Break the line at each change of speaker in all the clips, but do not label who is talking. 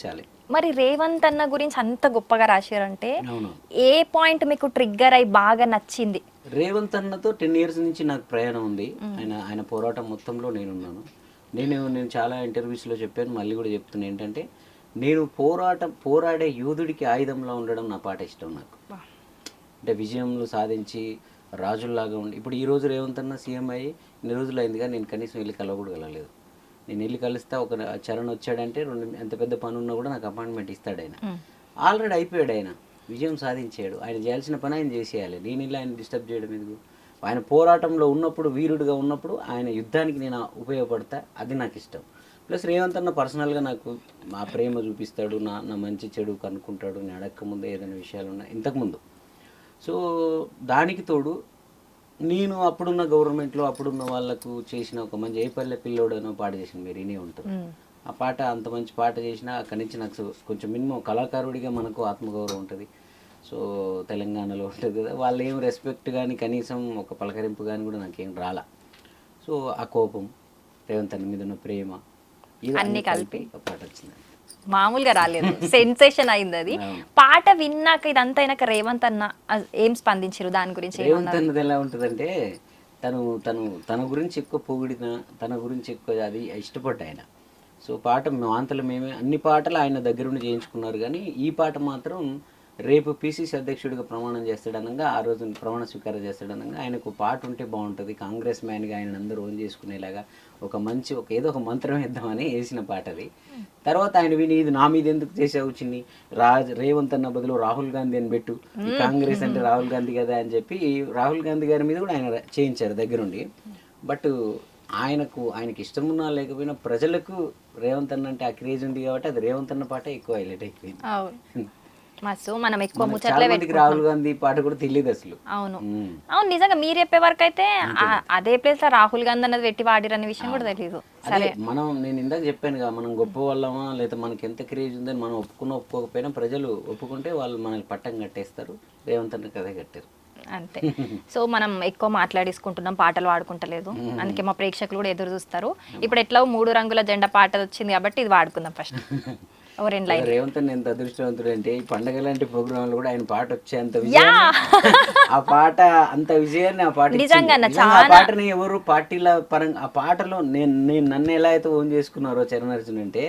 చాలి.
మరి రేవంత్ అన్న గురించి అంత గొప్పగా రాశారంటే
అవును.
ఏ పాయింట్ మీకు ట్రిగ్గర్ అయి బాగా నచ్చింది?
రేవంత్ అన్నతో 10 ఇయర్స్ నుంచి నాకు ప్రయాణం ఉంది. ఆయన పోరాటం మొత్తంలో నేనున్నాను. నేను చాలా ఇంటర్వ్యూస్‌లో చెప్పాను. మళ్ళీ కూడా చెప్తున్నా ఏంటంటే, నేను పోరాడే యోధుడికి ఆయుధంలా ఉండడం నా పాట ఇష్టం నాకు.
వా.
అంటే విజయంలు సాధించి రాజుల్లాగా ఉండి ఇప్పుడు ఈరోజు రేవంత్ అన్న సీఎం అయ్యి ఇన్ని రోజులు అయింది కానీ నేను కనీసం వెళ్ళి కలవ కూడా కలవలేదు. నేను వెళ్ళి కలిస్తే ఒక చరణ్ వచ్చాడంటే ఎంత పెద్ద పని ఉన్నా కూడా నాకు అపాయింట్మెంట్ ఇస్తాడు ఆయన. ఆల్రెడీ అయిపోయాడు ఆయన. విజయం సాధించాడు. ఆయన చేయాల్సిన పని ఆయన చేసేయాలి. నేను ఇలా ఆయన డిస్టర్బ్ చేయడం ఎందుకు? ఆయన పోరాటంలో ఉన్నప్పుడు వీరుడిగా ఉన్నప్పుడు ఆయన యుద్ధానికి నేను ఉపయోగపడతా. అది నాకు ఇష్టం. ప్లస్ రేవంత్ అన్న పర్సనల్గా నాకు మా ప్రేమ చూపిస్తాడు. నా మంచి చెడు కనుక్కుంటాడు. నేను అడగకముందే ఏదైనా విషయాలు ఉన్నాయి ఇంతకుముందు. సో దానికి తోడు నేను అప్పుడున్న గవర్నమెంట్లో అప్పుడున్న వాళ్ళకు చేసిన ఒక మంచి ఏ పల్లె పిల్లోడనో పాట చేసిన మీరు వినే ఉంటారు. ఆ పాట అంత మంచి పాట చేసినా అక్కడి నుంచి నాకు కొంచెం మినిమం కళాకారుడిగా మనకు ఆత్మగౌరవం ఉంటుంది. సో తెలంగాణలో ఉంటుంది కదా, వాళ్ళు ఏం రెస్పెక్ట్ కానీ కనీసం ఒక పలకరింపు కానీ కూడా నాకేం రాలా. సో ఆ కోపం, రేవంత్ అన్న మీద ఉన్న ప్రేమ
అన్ని కలిపి
ఆ పాట వచ్చింది.
మామూలుగా రాలేదు, సెన్సేషన్ అయింది అది. పాట విన్నాక ఇదంతా అయినాక రేవంత్ అన్న ఏం స్పందించారు దాని గురించి?
రేవంత్ అన్నది ఎలా ఉంటుందంటే తను తను తన గురించి ఎక్కువ పొగిడిన, తన గురించి ఎక్కువ అది ఇష్టపడ్డా ఆయన. సో పాట మాంతలు మేమే అన్ని పాటలు ఆయన దగ్గరుండి చేయించుకున్నారు. కానీ ఈ పాట మాత్రం రేపు పిసిసి అధ్యక్షుడిగా ప్రమాణం చేస్తాడనగా, ఆ రోజు ప్రమాణ స్వీకారం చేస్తాడనగా ఆయనకు పాట ఉంటే బాగుంటుంది, కాంగ్రెస్ మ్యాన్గా ఆయన అందరూ ఓన్ చేసుకునేలాగా ఏదో ఒక మంత్రం వేద్దామని వేసిన పాట అది. తర్వాత ఆయన విని ఇది నా మీద ఎందుకు చేసావు చిన్ని, రేవంత్ అన్న బదులు రాహుల్ గాంధీ అని పెట్టు, ఈ కాంగ్రెస్ అంటే రాహుల్ గాంధీ కదా అని చెప్పి రాహుల్ గాంధీ గారి మీద కూడా ఆయన చేయించారు దగ్గరుండి. బట్ ఆయనకి ఇష్టం ఉన్నా లేకపోయినా ప్రజలకు రేవంత్ అన్న అంటే ఆ క్రేజ్ ఉంది కాబట్టి అది రేవంత్ అన్న పాట ఎక్కువ హైలైట్ అయిపోయింది.
మనం ఎక్కువ
రాహుల్ గాంధీ పాట కూడా తెలియదు అసలు.
అవును అవును, నిజంగా మీరు చెప్పే వరకు అయితే అదే ప్లేస్ లో రాహుల్ గాంధీ అన్నది పెట్టి వాడిరనే విషయం కూడా తెలియదు.
సరే నేను ఇందాక చెప్పాను కదా, మనం గొప్ప వాళ్ళమా లేదా మనకి ఎంత క్రేజ్ ఉందని మనం ఒప్పుకోకపోయినా ప్రజలు ఒప్పుకుంటే వాళ్ళు మనల్ని పట్టం కట్టేస్తారు. రేవంత్ అన్న కదే కట్టారు
అంతే. సో మనం ఎక్కువ మాట్లాడేసుకుంటున్నాం, పాటలు పాడుకుంటలేదు, అందుకే మా ప్రేక్షకులు కూడా ఎదురు చూస్తారు. ఇప్పుడు ఎట్లా 3 రంగుల జెండా పాట వచ్చింది కాబట్టి ఇది వాడుకుందాం ఫస్ట్.
రేవంత్ అన్న ఎంత అదృష్టవంతుడు అంటే ఈ పండగ లాంటి ప్రోగ్రాంలు కూడా ఆయన పాట వచ్చేంత ఆ పాట అంత విజయాన్ని ఆ పాటని ఎవరు పార్టీల పరంగా ఆ పాటలో నేను నన్ను ఎలా అయితే ఓన్ చేసుకున్నారో చరణ్ అర్జున్ అంటే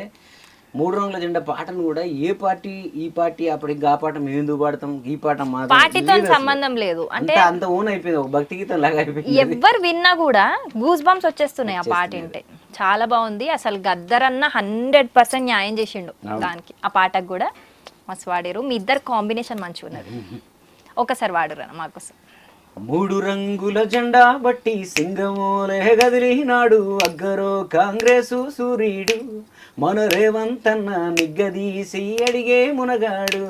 3 రంగుల జెండా పాటను కూడా ఏ పార్టీ ఈ పార్టీ అప్పటికి ఆ పాట మేము ఎందుకు పాడతాం, ఈ పాట
పార్టీతో సంబంధం లేదు అంటే
అంత ఓన్ అయిపోయింది, ఒక భక్తి గీతం లాగా అయిపోయింది.
ఎవరు విన్నా కూడా గూస్ బంప్స్ వచ్చేస్తున్నాయి ఆ పాట వింటే. చాలా బాగుంది అసలు. గద్దరన్న 100% న్యాయం చేసిండు దానికి, ఆ పాటకు కూడా మస్తు వాడారు. మీ ఇద్దరు కాంబినేషన్ మంచిగా ఉన్నది. ఒకసారి వాడురా మాకోసం.
3 రంగుల జెండా బట్టి సింగమోలే గదిలినాడు అగ్గరో కాంగ్రెసు సూర్యుడు, మన రేవంత్ అన్న నిగ్గదీసి అడిగే మునగాడు,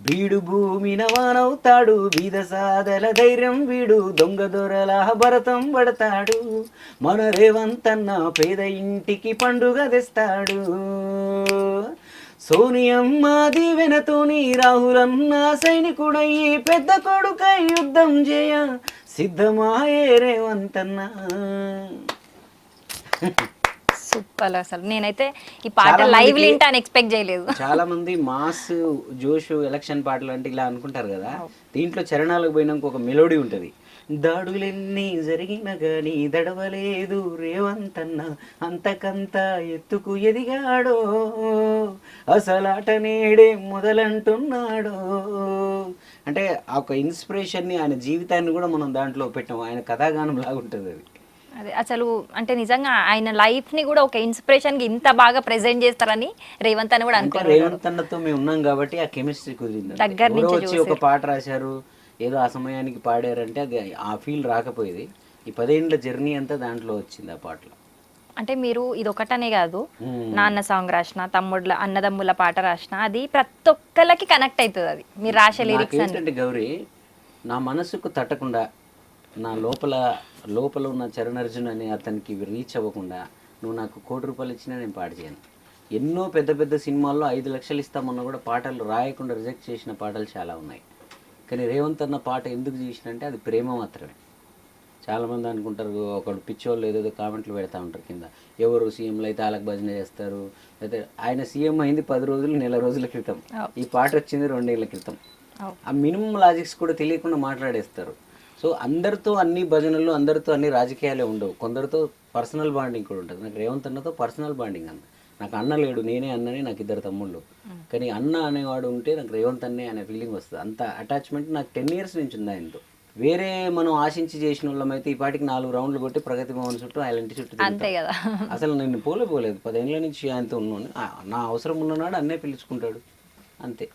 బీడు భూమిన వానవుతాడు, బీద సాదల ధైర్యం వీడు, దొంగ దొరల భరతం పడతాడు, మన రేవంత్ అన్న పేద ఇంటికి పండుగ తెస్తాడు, సోనియమ్మ దీవెనతోని రాహులన్న సైనికుడయ్యి పెద్ద కొడుకై యుద్ధం చేయ సిద్ధమాయే రేవంత్ అన్న.
సూపర్. అసలు నేనైతే ఈ పాట లైవ్ వింటాను ఎక్స్పెక్ట్ చేయలేదు.
చాలా మంది మాస్ జోష్ ఎలక్షన్ పాటలు అంటే ఇలా అనుకుంటారు కదా, దీంట్లో చరణాలకు పోయినాక ఒక మెలోడీ ఉంటుంది. దాడులెన్ని జరిగిన గాని దడవలేదు రేవంత్ అన్న, అంతకంత ఎత్తుకు ఎదిగాడో, అసలాట నేడే మొదలంటున్నాడో అంటే ఆ ఒక ఇన్స్పిరేషన్ని ఆయన జీవితాన్ని కూడా మనం దాంట్లో పెట్టాం. ఆయన కథాగానం లాగా ఉంటుంది అది.
అదే అసలు అంటే నిజంగా ఆయన లైఫ్ ని కూడా ఒక ఇన్స్పిరేషన్ కి ఇంత బాగా ప్రెజెంట్ చేస్తారని రేవంత్ అని కూడా అనుకోలేదు.
రేవంత్ అన్నతో మేము ఉన్నాం కాబట్టి ఆ కెమిస్ట్రీ కుదిరింది. దగ్గర నుంచి వచ్చి ఒక పాట రాశారు, ఏదో ఆ సమయానికి పాడారంటే అది ఆ ఫీల్ రాకపోయేది. ఈ 10 ఏళ్ళ జర్నీ అంతా దాంట్లో వచ్చింది ఆ పాటలో.
అంటే మీరు ఇది ఒకటనే కాదు, నాన్న సాంగ్ రాసిన, తమ్ముళ్ళ అన్నదమ్ముల పాట రాసిన, అది ప్రతి ఒక్కరికి కనెక్ట్ అవుతుంది. అది మీరు రాసే లిరిక్స్
అంటే గౌరీ, నా మనసుకు తట్టకుండా నా లోపల ఉన్న చరణ్ అర్జున్ అని అతనికి రీచ్ అవ్వకుండా నువ్వు నాకు ₹1,00,00,000 ఇచ్చినా నేను పాట చేయను. ఎన్నో పెద్ద పెద్ద సినిమాల్లో 5 లక్షలు ఇస్తామన్నా కూడా పాటలు రాయకుండా రిజెక్ట్ చేసిన పాటలు చాలా ఉన్నాయి. కానీ రేవంత్ అన్న పాట ఎందుకు చేసినంటే అది ప్రేమ మాత్రమే. చాలామంది అనుకుంటారు ఒకడు పిచ్చోళ్ళు ఏదేదో కామెంట్లు పెడతా ఉంటారు కింద, ఎవరు సీఎంలు అయితే వాళ్ళకి భజన చేస్తారు, అయితే ఆయన సీఎం అయింది 10 రోజులు నెల రోజుల క్రితం, ఈ పాట వచ్చింది 2 ఏళ్ల క్రితం. ఆ మినిమం లాజిక్స్ కూడా తెలియకుండా మాట్లాడేస్తారు. సో అందరితో అన్ని భజనలు, అందరితో అన్ని రాజకీయాలే ఉండవు, కొందరితో పర్సనల్ బాండింగ్ కూడా ఉంటుంది. నాకు రేవంత్ అన్నతో పర్సనల్ బాండింగ్ అన్న, నాకు అన్న లేడు, నేనే అన్నని, నాకు 2 తమ్ముళ్ళు, కానీ అన్న అనేవాడు ఉంటే నాకు రేవంత్ అన్నే అనే ఫీలింగ్ వస్తుంది. అంత అటాచ్మెంట్ నాకు 10 years నుంచి ఉంది ఆయనతో. వేరే మనం ఆశించి చేసిన వాళ్ళమైతే ఈ పాటికి 4 రౌండ్లు కొట్టి ప్రగతి భవన్ చుట్టూ ఆయన ఇంటి చుట్టూ
అంతే
తిరుగుతాం.
కదా.
అసలు నేను పోలేదు 10 ఏళ్ళ నుంచి ఆయనతో ఉన్నాను. నా అవసరం ఉన్ననాడు అన్నే పిలుచుకుంటాడు అంతే.